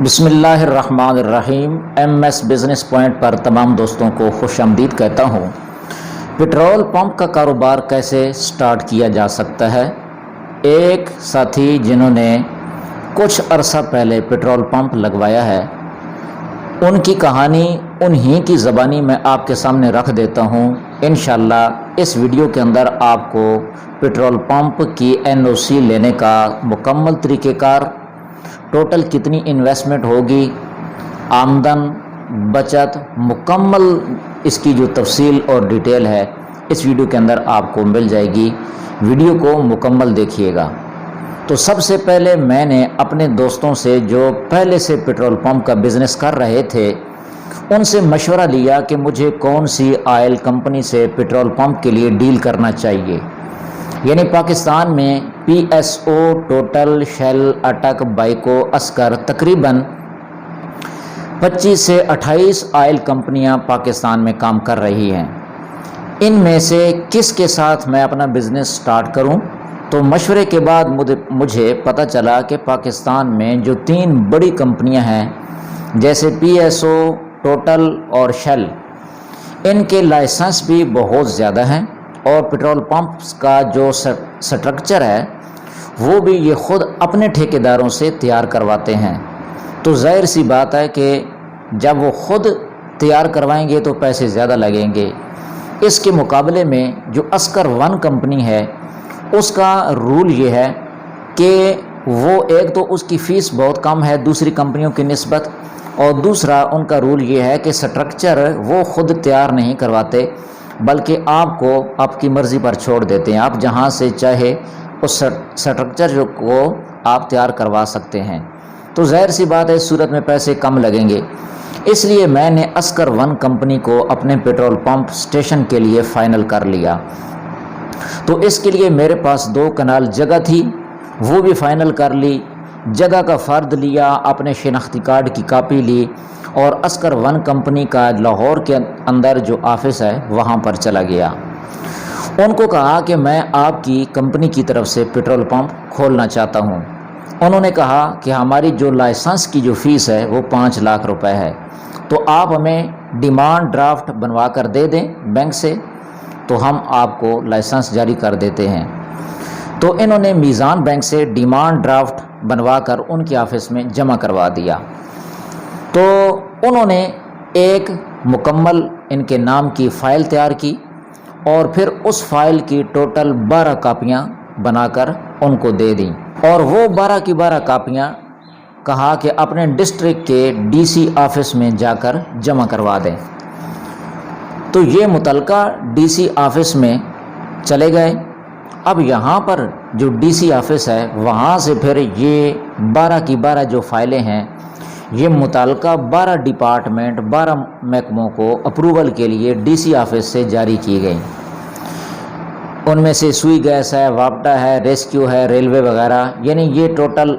بسم اللہ الرحمن الرحیم۔ ایم ایس بزنس پوائنٹ پر تمام دوستوں کو خوش آمدید کہتا ہوں۔ پٹرول پمپ کا کاروبار کیسے سٹارٹ کیا جا سکتا ہے؟ ایک ساتھی جنہوں نے کچھ عرصہ پہلے پٹرول پمپ لگوایا ہے، ان کی کہانی انہی کی زبانی میں آپ کے سامنے رکھ دیتا ہوں۔ انشاءاللہ اس ویڈیو کے اندر آپ کو پٹرول پمپ کی NOC لینے کا مکمل طریقہ کار، ٹوٹل کتنی انویسٹمنٹ ہوگی، آمدن بچت، مکمل اس کی جو تفصیل اور ڈیٹیل ہے اس ویڈیو کے اندر آپ کو مل جائے گی۔ ویڈیو کو مکمل دیکھیے گا۔ تو سب سے پہلے میں نے اپنے دوستوں سے جو پہلے سے پٹرول پمپ کا بزنس کر رہے تھے ان سے مشورہ لیا کہ مجھے کون سی آئل کمپنی سے پٹرول پمپ کے لیے ڈیل کرنا چاہیے۔ یعنی پاکستان میں PSO، ٹوٹل، شیل، اٹک، بائیکو، اسکر، تقریباً 25 سے 28 آئل کمپنیاں پاکستان میں کام کر رہی ہیں۔ ان میں سے کس کے ساتھ میں اپنا بزنس سٹارٹ کروں؟ تو مشورے کے بعد مجھے پتہ چلا کہ پاکستان میں جو 3 بڑی کمپنیاں ہیں جیسے PSO، ٹوٹل اور شیل، ان کے لائسنس بھی بہت زیادہ ہیں اور پٹرول پمپس کا جو سٹرکچر ہے وہ بھی یہ خود اپنے ٹھیکیداروں سے تیار کرواتے ہیں۔ تو ظاہر سی بات ہے کہ جب وہ خود تیار کروائیں گے تو پیسے زیادہ لگیں گے۔ اس کے مقابلے میں جو اسکر ون کمپنی ہے اس کا رول یہ ہے کہ وہ ایک تو اس کی فیس بہت کم ہے دوسری کمپنیوں کی نسبت، اور دوسرا ان کا رول یہ ہے کہ سٹرکچر وہ خود تیار نہیں کرواتے بلکہ آپ کو آپ کی مرضی پر چھوڑ دیتے ہیں۔ آپ جہاں سے چاہے اس سٹرکچر کو آپ تیار کروا سکتے ہیں۔ تو ظاہر سی بات ہے اس صورت میں پیسے کم لگیں گے، اس لیے میں نے اسکر ون کمپنی کو اپنے پٹرول پمپ سٹیشن کے لیے فائنل کر لیا۔ تو اس کے لیے میرے پاس 2 کنال جگہ تھی، وہ بھی فائنل کر لی، جگہ کا فرد لیا، اپنے شناختی کارڈ کی کاپی لی اور اسکر ون کمپنی کا لاہور کے اندر جو آفس ہے وہاں پر چلا گیا۔ ان کو کہا کہ میں آپ کی کمپنی کی طرف سے پٹرول پمپ کھولنا چاہتا ہوں۔ انہوں نے کہا کہ ہماری جو لائسنس کی جو فیس ہے وہ 5 لاکھ روپے ہے، تو آپ ہمیں ڈیمانڈ ڈرافٹ بنوا کر دے دیں بینک سے تو ہم آپ کو لائسنس جاری کر دیتے ہیں۔ تو انہوں نے میزان بینک سے ڈیمانڈ ڈرافٹ بنوا کر ان کے آفس میں جمع کروا دیا۔ تو انہوں نے ایک مکمل ان کے نام کی فائل تیار کی اور پھر اس فائل کی ٹوٹل 12 کاپیاں بنا کر ان کو دے دیں، اور وہ 12 کی 12 کاپیاں کہا کہ اپنے ڈسٹرکٹ کے DC آفس میں جا کر جمع کروا دیں۔ تو یہ متعلقہ DC آفس میں چلے گئے۔ اب یہاں پر جو DC آفس ہے وہاں سے پھر یہ 12 کی 12 جو فائلیں ہیں یہ متعلقہ 12 ڈپارٹمنٹ 12 محکموں کو اپروول کے لیے DC آفس سے جاری کی گئی۔ ان میں سے سوئی گیس ہے، وابٹا ہے، ریسکیو ہے، ریلوے وغیرہ، یعنی یہ ٹوٹل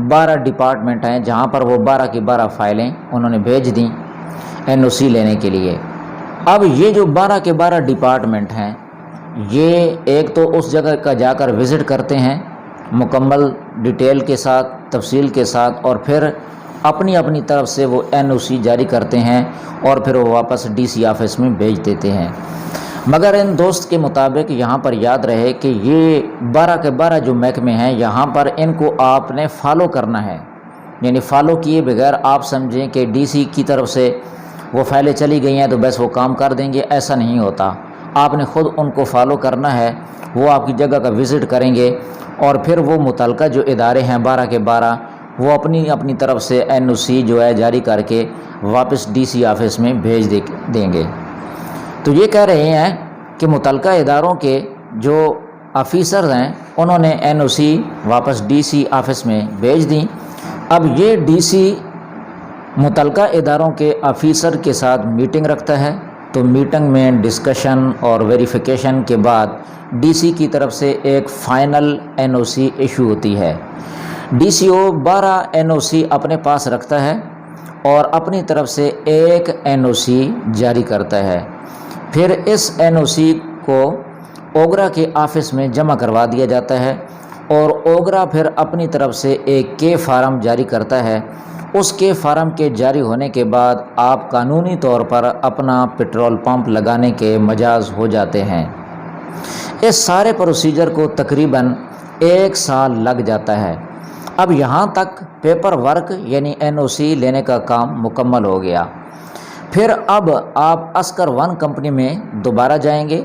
12 ڈپارٹمنٹ ہیں جہاں پر وہ 12 کی 12 فائلیں انہوں نے بھیج دیں NOC لینے کے لیے۔ اب یہ جو 12 کے 12 ڈپارٹمنٹ ہیں یہ ایک تو اس جگہ کا جا کر وزٹ کرتے ہیں مکمل ڈیٹیل کے ساتھ، تفصیل کے ساتھ، اور پھر اپنی اپنی طرف سے وہ NOC جاری کرتے ہیں اور پھر وہ واپس DC آفس میں بھیج دیتے ہیں۔ مگر ان دوست کے مطابق یہاں پر یاد رہے کہ یہ 12 کے 12 جو محکمے ہیں یہاں پر ان کو آپ نے فالو کرنا ہے، یعنی فالو کیے بغیر آپ سمجھیں کہ DC کی طرف سے وہ فائلیں چلی گئی ہیں تو بس وہ کام کر دیں گے، ایسا نہیں ہوتا۔ آپ نے خود ان کو فالو کرنا ہے، وہ آپ کی جگہ کا وزٹ کریں گے اور پھر وہ متعلقہ جو ادارے ہیں 12 کے 12 وہ اپنی طرف سے NOC جو ہے جاری کر کے واپس DC آفس میں بھیج دیں گے۔ تو یہ کہہ رہے ہیں کہ متعلقہ اداروں کے جو آفیسر ہیں انہوں نے NOC واپس DC آفس میں بھیج دیں۔ اب یہ DC متعلقہ اداروں کے آفیسر کے ساتھ میٹنگ رکھتا ہے، تو میٹنگ میں ڈسکشن اور ویریفیکیشن کے بعد DC کی طرف سے ایک فائنل NOC ایشو ہوتی ہے۔ DCO 12 NOC اپنے پاس رکھتا ہے اور اپنی طرف سے ایک NOC جاری کرتا ہے، پھر اس NOC کو اوگرا کے آفس میں جمع کروا دیا جاتا ہے اور اوگرا پھر اپنی طرف سے ایک K فارم جاری کرتا ہے، اس کے فارم کے جاری ہونے کے بعد آپ قانونی طور پر اپنا پیٹرول پمپ لگانے کے مجاز ہو جاتے ہیں۔ اس سارے پروسیجر کو تقریباً 1 سال لگ جاتا ہے۔ اب یہاں تک پیپر ورک یعنی NOC لینے کا کام مکمل ہو گیا۔ پھر اب آپ اسکر 1 کمپنی میں دوبارہ جائیں گے۔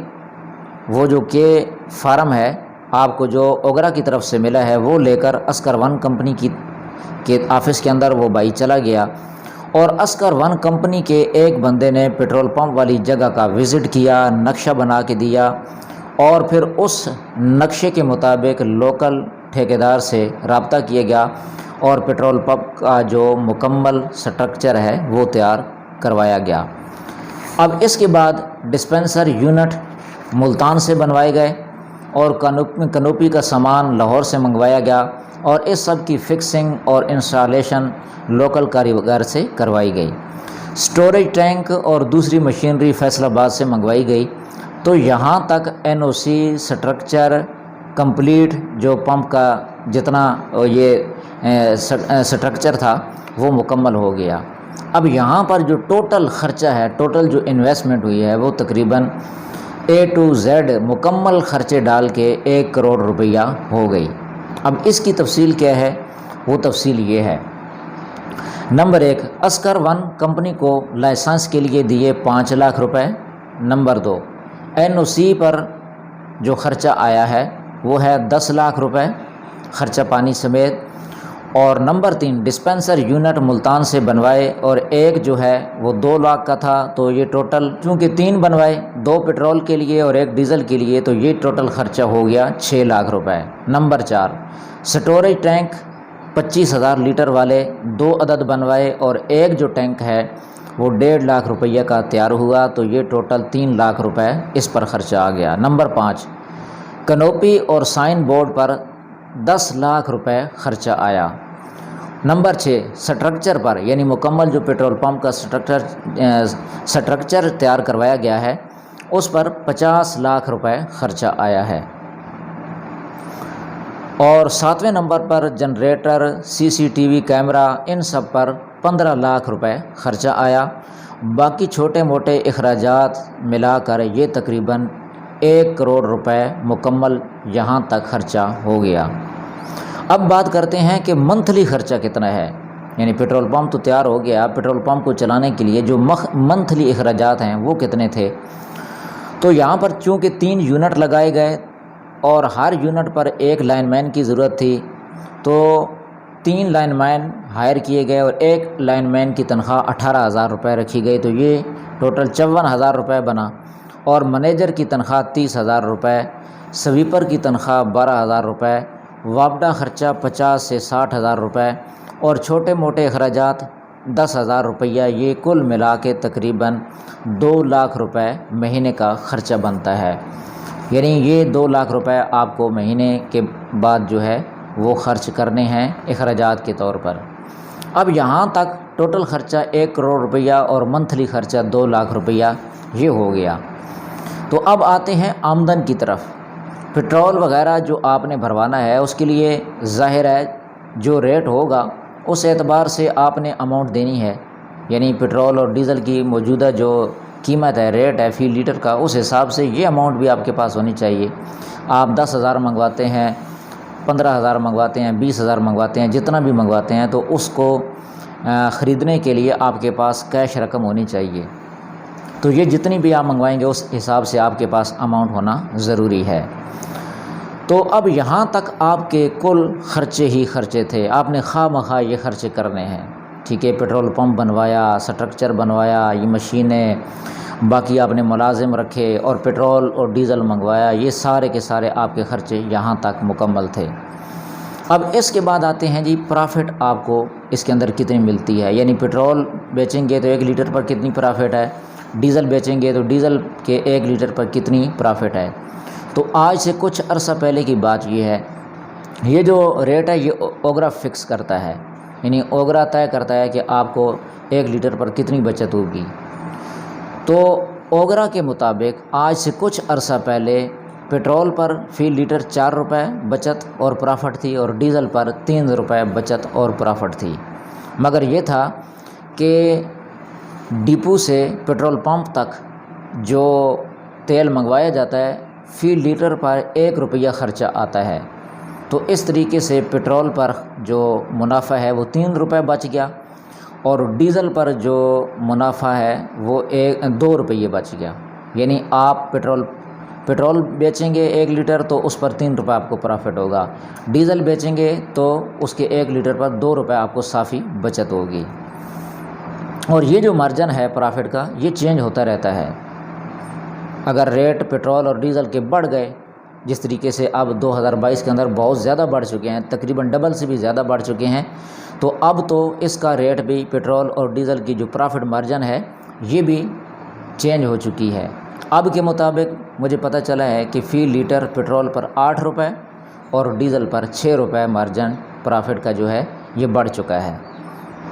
وہ جو کہ فارم ہے آپ کو جو اوگرا کی طرف سے ملا ہے وہ لے کر اسکر 1 کمپنی کے آفس کے اندر وہ بھائی چلا گیا، اور اسکر 1 کمپنی کے ایک بندے نے پیٹرول پمپ والی جگہ کا وزٹ کیا، نقشہ بنا کے دیا، اور پھر اس نقشے کے مطابق لوکل ٹھیکیدار سے رابطہ کیا گیا اور پیٹرول پمپ کا جو مکمل سٹرکچر ہے وہ تیار کروایا گیا۔ اب اس کے بعد ڈسپینسر یونٹ ملتان سے بنوائے گئے اور کنوپی کا سامان لاہور سے منگوایا گیا، اور اس سب کی فکسنگ اور انسٹالیشن لوکل کاریگر سے کروائی گئی۔ سٹوریج ٹینک اور دوسری مشینری فیصل آباد سے منگوائی گئی۔ تو یہاں تک NOC سٹرکچر کمپلیٹ، جو پمپ کا جتنا یہ سٹرکچر تھا وہ مکمل ہو گیا۔ اب یہاں پر جو ٹوٹل خرچہ ہے، ٹوٹل جو انویسٹمنٹ ہوئی ہے وہ تقریباً A to Z مکمل خرچے ڈال کے 1 کروڑ روپیہ ہو گئی۔ اب اس کی تفصیل کیا ہے؟ وہ تفصیل یہ ہے: نمبر 1، اسکر 1 کمپنی کو لائسنس کے لیے دیے 5 لاکھ روپے۔ نمبر 2، NOC پر جو خرچہ آیا ہے وہ ہے 10 لاکھ روپے خرچہ پانی سمیت۔ اور نمبر 3، ڈسپینسر یونٹ ملتان سے بنوائے اور ایک جو ہے وہ 2 لاکھ کا تھا، تو یہ ٹوٹل چونکہ 3 بنوائے، 2 پیٹرول کے لیے اور 1 ڈیزل کے لیے، تو یہ ٹوٹل خرچہ ہو گیا 6 لاکھ روپے۔ نمبر 4، سٹوریج ٹینک 25,000 لیٹر والے 2 عدد بنوائے اور ایک جو ٹینک ہے وہ 1.5 لاکھ روپیہ کا تیار ہوا، تو یہ ٹوٹل 3 لاکھ روپے اس پر خرچہ آ گیا۔ نمبر 5، کنوپی اور سائن بورڈ پر 10 لاکھ روپے خرچہ آیا۔ نمبر 6، سٹرکچر پر یعنی مکمل جو پیٹرول پمپ کا سٹرکچر تیار کروایا گیا ہے اس پر 50 لاکھ روپے خرچہ آیا ہے۔ اور 7ویں نمبر پر جنریٹر، CCTV کیمرہ، ان سب پر 15 لاکھ روپے خرچہ آیا۔ باقی چھوٹے موٹے اخراجات ملا کر یہ تقریباً 1 کروڑ روپے مکمل یہاں تک خرچہ ہو گیا۔ اب بات کرتے ہیں کہ منتھلی خرچہ کتنا ہے، یعنی پیٹرول پمپ تو تیار ہو گیا، پیٹرول پمپ کو چلانے کے لیے جو منتھلی اخراجات ہیں وہ کتنے تھے۔ تو یہاں پر چونکہ 3 یونٹ لگائے گئے اور ہر یونٹ پر 1 لائن مین کی ضرورت تھی، تو 3 لائن مین ہائر کیے گئے اور 1 لائن مین کی تنخواہ 18,000 روپے رکھی گئی، تو یہ ٹوٹل 54,000 روپے بنا۔ اور منیجر کی تنخواہ 30,000 روپے، سویپر کی تنخواہ 12,000 روپے، وابڈا خرچہ 50,000 سے 60,000 روپے، اور چھوٹے موٹے اخراجات 10,000 روپیہ، یہ کل ملا کے تقریباً 2 لاکھ روپے مہینے کا خرچہ بنتا ہے۔ یعنی یہ 2 لاکھ روپے آپ کو مہینے کے بعد جو ہے وہ خرچ کرنے ہیں اخراجات کے طور پر۔ اب یہاں تک ٹوٹل خرچہ 1 کروڑ روپیہ اور منتھلی خرچہ 2 لاکھ روپیہ یہ ہو گیا۔ تو اب آتے ہیں آمدن کی طرف۔ پٹرول وغیرہ جو آپ نے بھروانا ہے اس کے لیے ظاہر ہے جو ریٹ ہوگا اس اعتبار سے آپ نے اماؤنٹ دینی ہے، یعنی پٹرول اور ڈیزل کی موجودہ جو قیمت ہے، ریٹ ہے فی لیٹر کا، اس حساب سے یہ اماؤنٹ بھی آپ کے پاس ہونی چاہیے۔ آپ 10,000 منگواتے ہیں، 15,000 منگواتے ہیں، 20,000 منگواتے ہیں، جتنا بھی منگواتے ہیں، تو اس کو خریدنے کے لیے آپ کے پاس کیش رقم ہونی چاہیے۔ تو یہ جتنی بھی آپ منگوائیں گے اس حساب سے آپ کے پاس اماؤنٹ ہونا ضروری ہے۔ تو اب یہاں تک آپ کے کل خرچے ہی خرچے تھے، آپ نے خواہ مخواہ یہ خرچے کرنے ہیں، ٹھیک ہے۔ پیٹرول پمپ بنوایا، سٹرکچر بنوایا، یہ مشینیں، باقی آپ نے ملازم رکھے اور پیٹرول اور ڈیزل منگوایا، یہ سارے کے سارے آپ کے خرچے یہاں تک مکمل تھے۔ اب اس کے بعد آتے ہیں جی پرافٹ آپ کو اس کے اندر کتنی ملتی ہے، یعنی پیٹرول بیچیں گے تو 1 لیٹر پر کتنی پرافٹ ہے، ڈیزل بیچیں گے تو ڈیزل کے 1 لیٹر پر کتنی پرافٹ ہے۔ تو آج سے کچھ عرصہ پہلے کی بات یہ ہے، یہ جو ریٹ ہے یہ اوگرا فکس کرتا ہے، یعنی اوگرا طے کرتا ہے کہ آپ کو 1 لیٹر پر کتنی بچت ہوگی۔ تو اوگرا کے مطابق آج سے کچھ عرصہ پہلے پیٹرول پر فی لیٹر 4 روپے بچت اور پرافٹ تھی، اور ڈیزل پر 3 روپے بچت اور پرافٹ تھی۔ مگر یہ تھا کہ ڈپو سے پیٹرول پمپ تک جو تیل منگوایا جاتا ہے فی لیٹر پر 1 روپیہ خرچہ آتا ہے، تو اس طریقے سے پیٹرول پر جو منافع ہے وہ 3 روپے بچ گیا، اور ڈیزل پر جو منافع ہے وہ 2 روپیے بچ گیا۔ یعنی آپ پیٹرول بیچیں گے 1 لیٹر تو اس پر 3 روپے آپ کو پرافٹ ہوگا، ڈیزل بیچیں گے تو اس کے 1 لیٹر پر 2 روپے آپ کو صافی بچت ہوگی۔ اور یہ جو مارجن ہے پرافٹ کا یہ چینج ہوتا رہتا ہے۔ اگر ریٹ پیٹرول اور ڈیزل کے بڑھ گئے، جس طریقے سے اب 2022 کے اندر بہت زیادہ بڑھ چکے ہیں، تقریباً ڈبل سے بھی زیادہ بڑھ چکے ہیں، تو اب تو اس کا ریٹ بھی پیٹرول اور ڈیزل کی جو پرافٹ مارجن ہے یہ بھی چینج ہو چکی ہے۔ اب کے مطابق مجھے پتہ چلا ہے کہ فی لیٹر پیٹرول پر 8 روپے اور ڈیزل پر 6 روپے مارجن پرافٹ کا جو ہے یہ بڑھ چکا ہے۔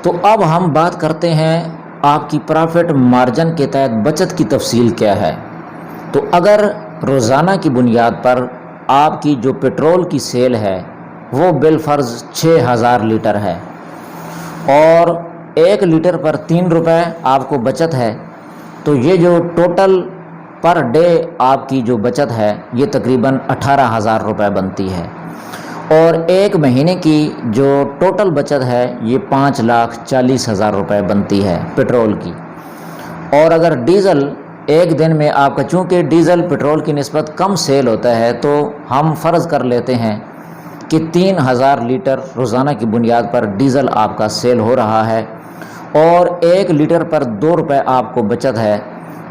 تو اب ہم بات کرتے ہیں آپ کی پرافٹ مارجن کے تحت بچت کی تفصیل کیا ہے۔ تو اگر روزانہ کی بنیاد پر آپ کی جو پیٹرول کی سیل ہے وہ بالفرض 6000 لیٹر ہے اور 1 لیٹر پر 3 روپے آپ کو بچت ہے، تو یہ جو ٹوٹل پر ڈے آپ کی جو بچت ہے یہ تقریباً 18000 روپے بنتی ہے، اور 1 مہینے کی جو ٹوٹل بچت ہے یہ 5,40,000 روپے بنتی ہے پیٹرول کی۔ اور اگر ڈیزل ایک دن میں آپ کا، چونکہ ڈیزل پیٹرول کی نسبت کم سیل ہوتا ہے، تو ہم فرض کر لیتے ہیں کہ 3000 لیٹر روزانہ کی بنیاد پر ڈیزل آپ کا سیل ہو رہا ہے اور 1 لیٹر پر 2 روپے آپ کو بچت ہے،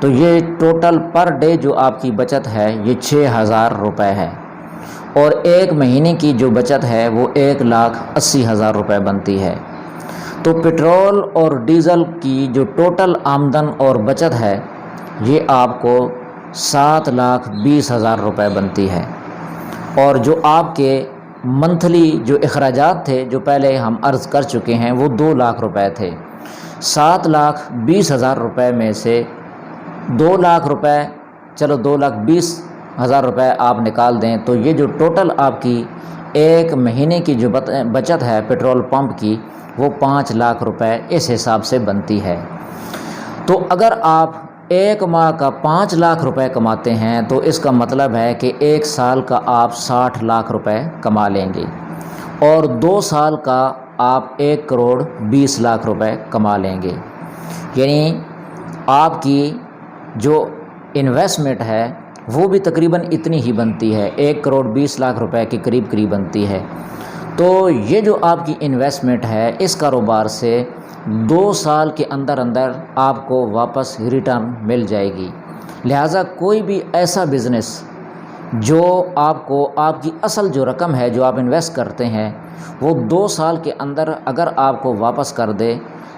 تو یہ ٹوٹل پر ڈے جو آپ کی بچت ہے یہ 6000 روپے ہے، اور 1 مہینے کی جو بچت ہے وہ 1,80,000 روپے بنتی ہے۔ تو پیٹرول اور ڈیزل کی جو ٹوٹل آمدن اور بچت ہے یہ آپ کو 7,20,000 روپے بنتی ہے، اور جو آپ کے منتھلی جو اخراجات تھے جو پہلے ہم عرض کر چکے ہیں وہ 2 لاکھ روپے تھے۔ 7,20,000 روپے میں سے 2 لاکھ روپے، چلو 2,20,000 روپے آپ نکال دیں، تو یہ جو ٹوٹل آپ کی 1 مہینے کی جو بچت ہے پیٹرول پمپ کی وہ 5 لاکھ روپے اس حساب سے بنتی ہے۔ تو اگر آپ 1 ماہ کا 5 لاکھ روپے کماتے ہیں تو اس کا مطلب ہے کہ 1 سال کا آپ 60 لاکھ روپے کما لیں گے، اور 2 سال کا آپ 1,20,00,000 روپے کما لیں گے۔ یعنی آپ کی جو انویسٹمنٹ ہے وہ بھی تقریباً اتنی ہی بنتی ہے، 1,20,00,000 روپے کے قریب بنتی ہے۔ تو یہ جو آپ کی انویسٹمنٹ ہے اس کاروبار سے 2 سال کے اندر آپ کو واپس ریٹرن مل جائے گی۔ لہٰذا کوئی بھی ایسا بزنس جو آپ کو آپ کی اصل جو رقم ہے جو آپ انویسٹ کرتے ہیں وہ 2 سال کے اندر اگر آپ کو واپس کر دے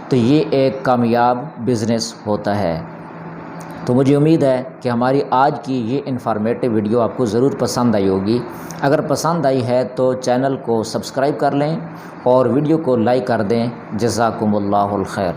تو یہ ایک کامیاب بزنس ہوتا ہے۔ تو مجھے امید ہے کہ ہماری آج کی یہ انفارمیٹیو ویڈیو آپ کو ضرور پسند آئی ہوگی۔ اگر پسند آئی ہے تو چینل کو سبسکرائب کر لیں اور ویڈیو کو لائک کر دیں۔ جزاکم اللہ الخیر۔